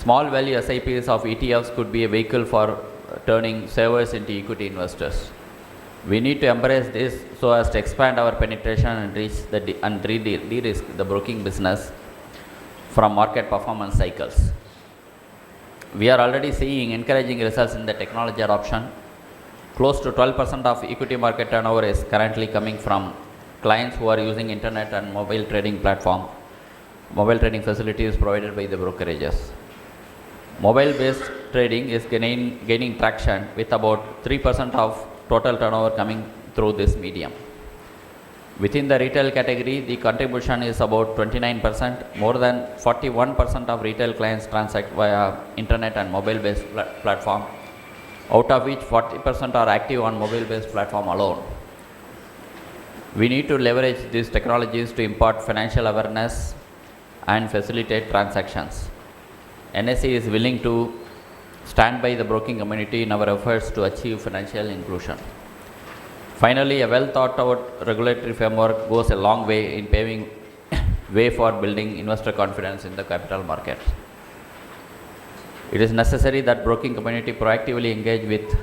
Small value SIPs of ETFs could be a vehicle for turning savers into equity investors. We need to embrace this so as to expand our penetration and reach de-risk the broking business from market performance cycles. We are already seeing encouraging results in the technology adoption. Close to 12% of equity market turnover is currently coming from clients who are using internet and mobile trading facilities provided by the brokerages. Mobile-based trading is gaining traction with about 3% of total turnover coming through this medium. Within the retail category, the contribution is about 29%. More than 41% of retail clients transact via internet and mobile-based platform, out of which 40% are active on mobile-based platform alone. We need to leverage these technologies to impart financial awareness and facilitate transactions. NSE is willing to stand by the broking community in our efforts to achieve financial inclusion. Finally, a well thought out regulatory framework goes a long way in paving way for building investor confidence in the capital markets. It is necessary that broking community proactively engage with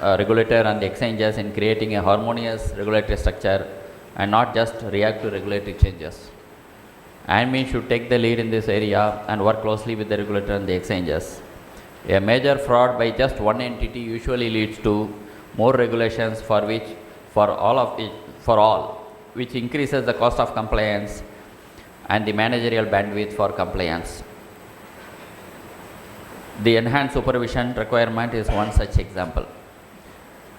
regulator and the exchanges in creating a harmonious regulatory structure and not just react to regulatory changes. Anmi should take the lead in this area and work closely with the regulator and the exchanges. A major fraud by just one entity usually leads to more regulations for all, which increases the cost of compliance and the managerial bandwidth for compliance. The enhanced supervision requirement is one such example.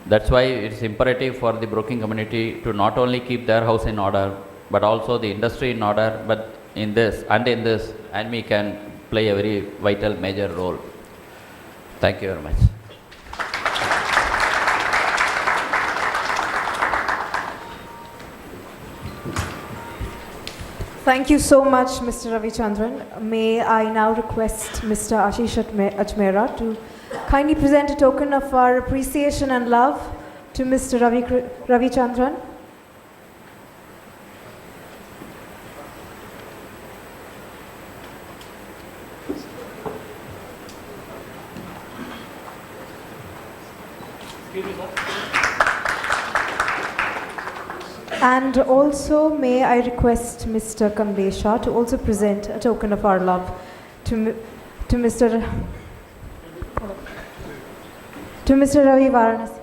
That's why it's imperative for the broking community to not only keep their house in order, but also the industry in order. But in this, Anmi can play a very vital major role. Thank you very much. Thank you so much, Mr. Ravichandran. May I now request Mr. Ashish Ajmera to kindly present a token of our appreciation and love to Mr. Ravichandran. And also, may I request Mr. Kamlesha to also present a token of our love to Mr. Ravi Varanasi.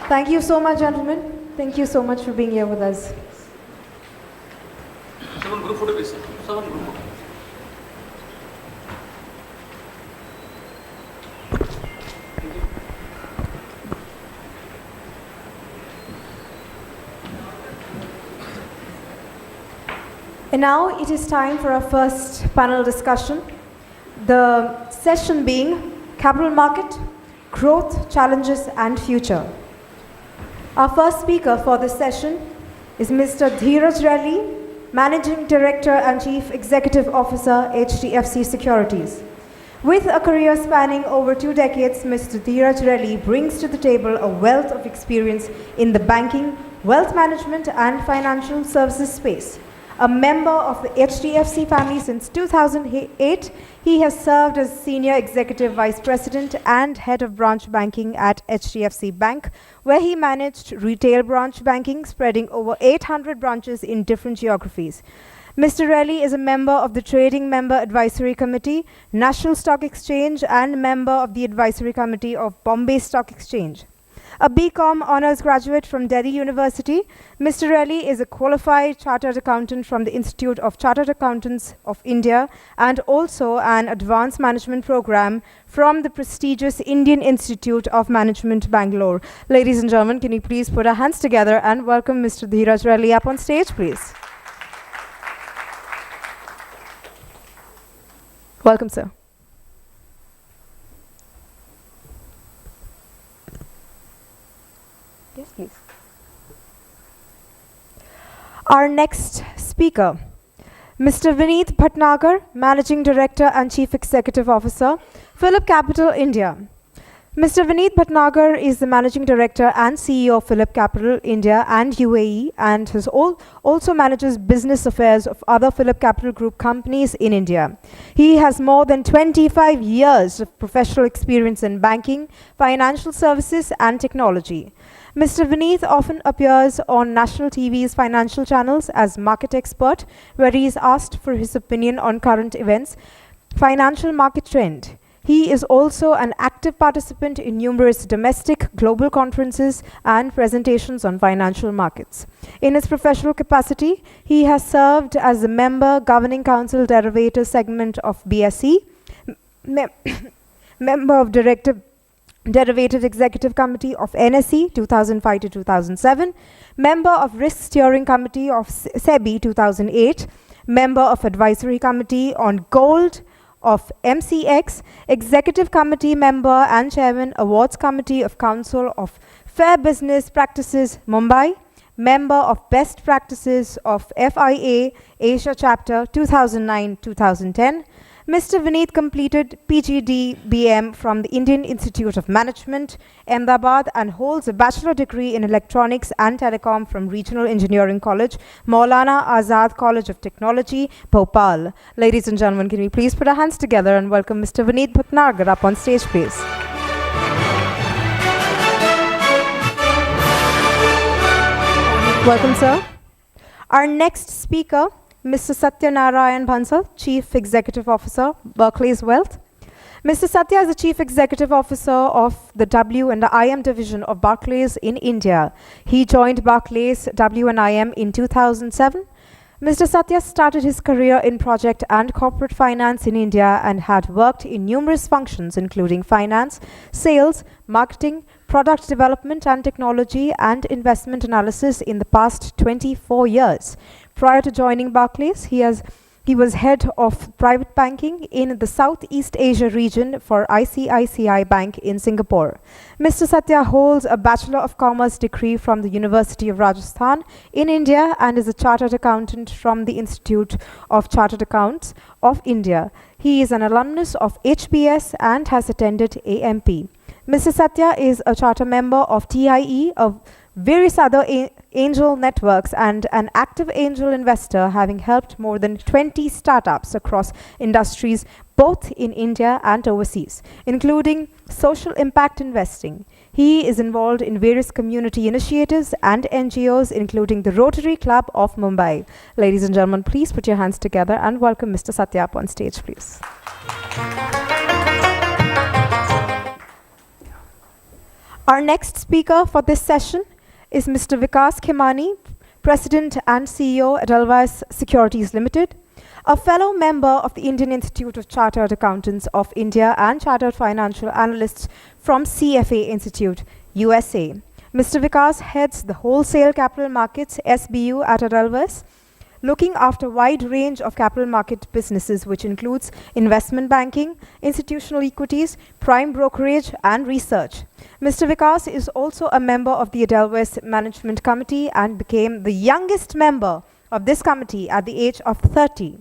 Thank you so much, gentlemen. Thank you so much for being here with us. Group photo, please. Group photo. And now it is time for our first panel discussion. The session being Capital Market, Growth, Challenges and Future. Our first speaker for this session is Mr. Dheeraj Reddy, Managing Director and Chief Executive Officer, HDFC Securities. With a career spanning over 2 decades, Mr. Dheeraj Reddy brings to the table a wealth of experience in the banking, wealth management and financial services space. A member of the HDFC family since 2008, he has served as Senior Executive Vice President and Head of Branch Banking at HDFC Bank, where he managed retail branch banking spreading over 800 branches in different geographies. Mr. Reddy is a member of the Trading Member Advisory Committee, National Stock Exchange, and member of the Advisory Committee of Bombay Stock Exchange. A BCom Honours graduate from Delhi University, Mr. Reddy is a qualified Chartered Accountant from the Institute of Chartered Accountants of India and also an Advanced Management Program from the prestigious Indian Institute of Management, Bangalore. Ladies and gentlemen, can you please put our hands together and welcome Mr. Dheeraj Reddy up on stage, please. Welcome, sir. Yes, please. Our next speaker, Mr. Vineet Bhatnagar, Managing Director and Chief Executive Officer, Phillip Capital India. Mr. Vineet Bhatnagar is the Managing Director and CEO of Phillip Capital India and UAE, and also manages business affairs of other Phillip Capital Group companies in India. He has more than 25 years of professional experience in banking, financial services and technology. Mr. Vineet often appears on national TV's financial channels as market expert, where he is asked for his opinion on current events, financial market trend. He is also an active participant in numerous domestic, global conferences and presentations on financial markets. In his professional capacity, he has served as a member Governing Council Derivative Segment of BSE, member of Derivative Executive Committee of NSE 2005 to 2007, member of Risk Steering Committee of SEBI 2008, member of Advisory Committee on Gold of MCX, Executive Committee member and Chairman Awards Committee of Council of Fair Business Practices Mumbai, member of Best Practices of FIA Asia Chapter 2009-2010. Mr. Vineet completed PGD BM from the Indian Institute of Management, Ahmedabad, and holds a bachelor degree in Electronics and Telecom from Regional Engineering College, Maulana Azad College of Technology, Bhopal. Ladies and gentlemen, can we please put our hands together and welcome Mr. Vineet Bhatnagar up on stage, please. Welcome, sir. Our next speaker, Mr. Satya Narayan Bansal, Chief Executive Officer, Barclays Wealth. Mr. Satya is the Chief Executive Officer of the W and IM division of Barclays in India. He joined Barclays W and IM in 2007. Mr. Satya started his career in project and corporate finance in India and had worked in numerous functions including finance, sales, marketing, product development and technology, and investment analysis in the past 24 years. Prior to joining Barclays, he was head of private banking in the Southeast Asia region for ICICI Bank in Singapore. Mr. Satya holds a Bachelor of Commerce degree from the University of Rajasthan in India and is a chartered accountant from the Institute of Chartered Accountants of India. He is an alumnus of HBS and has attended AMP. Mr. Satya is a charter member of TIE, of various other angel networks, and an active angel investor, having helped more than 20 startups across industries both in India and overseas, including social impact investing. He is involved in various community initiatives and NGOs, including the Rotary Club of Mumbai. Ladies and gentlemen, please put your hands together and welcome Mr. Satya up on stage, please. Our next speaker for this session is Mr. Vikas Khemani, President and CEO at Edelweiss Securities Limited, a fellow member of the Indian Institute of Chartered Accountants of India and Chartered Financial Analysts from CFA Institute, USA. Mr. Vikas heads the Wholesale Capital Markets SBU at Edelweiss, looking after a wide range of capital market businesses, which includes investment banking, institutional equities, prime brokerage, and research. Mr. Vikas is also a member of the Edelweiss Management Committee and became the youngest member of this committee at the age of 30.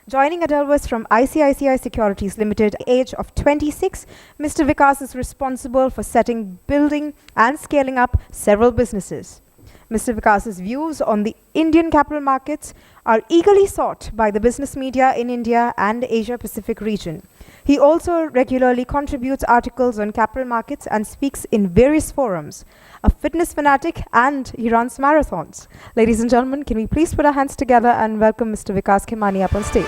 Joining Edelweiss from ICICI Securities Limited at the age of 26, Mr. Vikas is responsible for setting, building, and scaling up several businesses. Mr. Vikas's views on the Indian capital markets are eagerly sought by the business media in India and Asia Pacific region. He also regularly contributes articles on capital markets and speaks in various forums. A fitness fanatic, and he runs marathons. Ladies and gentlemen, can we please put our hands together and welcome Mr. Vikas Khemani up on stage.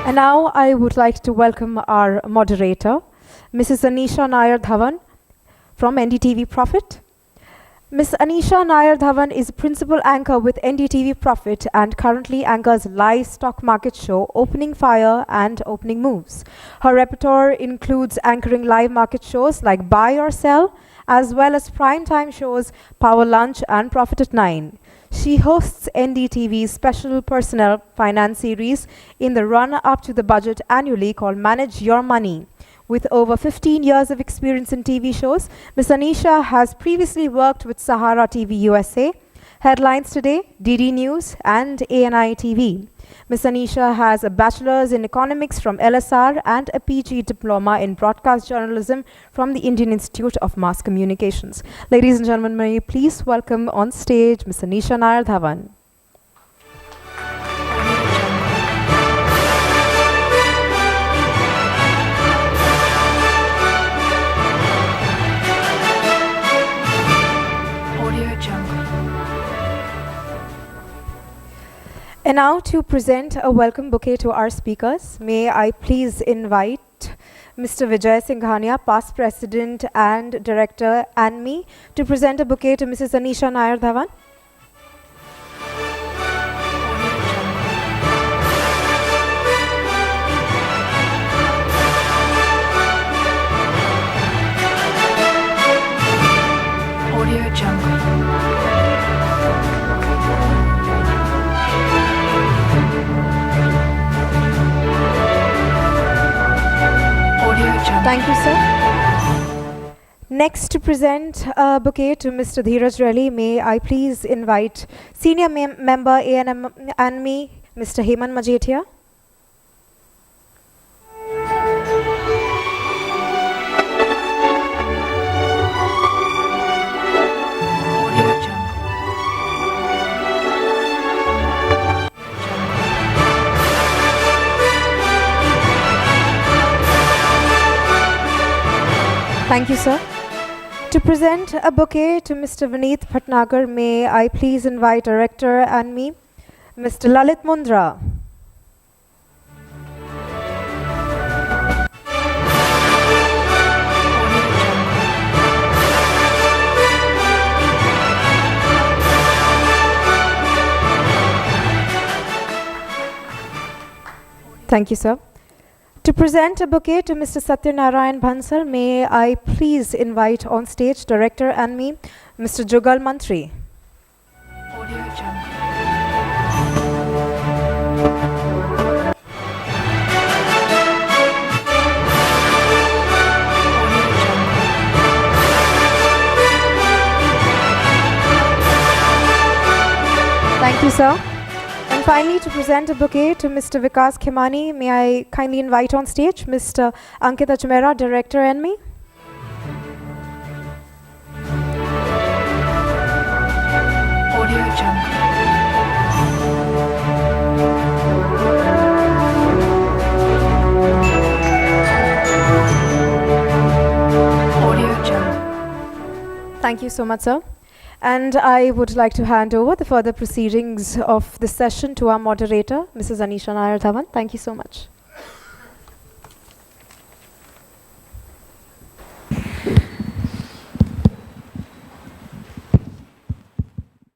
And now I would like to welcome our moderator, Mrs. Anisha Nair Dhawan from NDTV Profit. Ms. Anisha Nair Dhawan is principal anchor with NDTV Profit and currently anchors live stock market show Opening Fire and Opening Moves. Her repertoire includes anchoring live market shows like Buy or Sell, as well as primetime shows Power Lunch and Profit at 9. She hosts NDTV's special personnel finance series in the run-up to the budget annually called Manage Your Money. With over 15 years of experience in TV shows, Ms. Anisha has previously worked with Sahara TV USA, Headlines Today, DD News, and ANI TV. Ms. Anisha has a bachelor's in economics from LSR and a PG diploma in broadcast journalism from the Indian Institute of Mass Communications. Ladies and gentlemen, may you please welcome on stage Ms. Anisha Nair Dhawan. And now to present a welcome bouquet to our speakers, may I please invite Mr. Vijay Singhania, past President and Director, Anmi, to present a bouquet to Mrs. Anisha Nair Dhawan. Thank you, sir. Next to present a bouquet to Mr. Dheeraj Relly, may I please invite Senior Member ANM Anmi, Mr. Heman Majetia. Thank you, sir. To present a bouquet to Mr. Vineet Bhatnagar, may I please invite Director Anmi, Mr. Lalit Mundra. Thank you, sir. To present a bouquet to Mr. Satyanarayan Bansal, may I please invite on stage Director Anmi, Mr. Jugal Mantri. Thank you, sir. And finally, to present a bouquet to Mr. Vikas Khemani, may I kindly invite on stage Mr. Ankit Ajmera, Director Anmi. Thank you so much, sir. And I would like to hand over the further proceedings of this session to our moderator, Mrs. Anisha Nair Dhawan. Thank you so much.